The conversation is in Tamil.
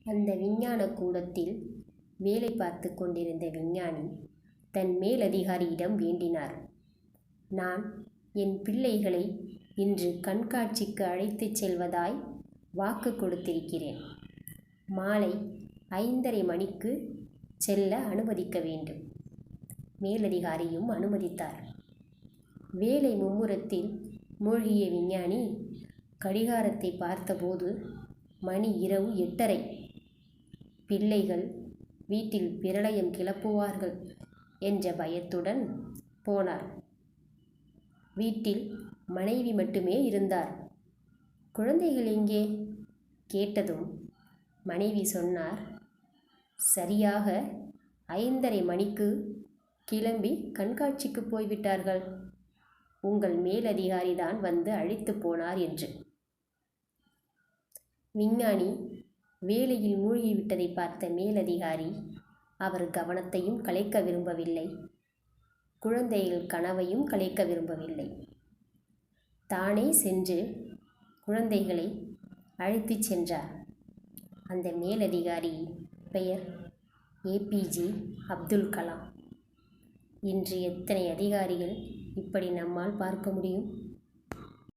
அந்த விஞ்ஞான கூடத்தில் வேலை பார்த்து கொண்டிருந்த விஞ்ஞானி தன் மேலதிகாரியிடம் வேண்டினார். நான் என் பிள்ளைகளை இன்று கண்காட்சிக்கு அழைத்துச் செல்வதாய் வாக்கு கொடுத்திருக்கிறேன். மாலை 5:30 மணிக்கு செல்ல அனுமதிக்க வேண்டும். மேலதிகாரியும் அனுமதித்தார். வேலை மும்முரத்தில் மூழ்கிய விஞ்ஞானி கடிகாரத்தை பார்த்தபோது மணி இரவு 8:30. பிள்ளைகள் வீட்டில் பிரளயம் கிளப்புவார்கள் என்ற பயத்துடன் போனார். வீட்டில் மனைவி மட்டுமே இருந்தார். குழந்தைகள் எங்கே கேட்டதும் மனைவி சொன்னார், சரியாக 5:30 மணிக்கு கிளம்பி கண்காட்சிக்கு போய்விட்டார்கள். உங்கள் மேலதிகாரிதான் வந்து அழைத்து போனார் என்று. விஞ்ஞானி வேலையில் மூழ்கிவிட்டதை பார்த்த மேலதிகாரி அவர் கவனத்தையும் கலைக்க விரும்பவில்லை, குழந்தைகள் கனவையும் கலைக்க விரும்பவில்லை. தானே சென்று குழந்தைகளை அழைத்துச் சென்றார். அந்த மேலதிகாரி பெயர் ஏபிஜே அப்துல் கலாம். இன்று எத்தனை அதிகாரிகள் இப்படி நம்மால் பார்க்க முடியும்?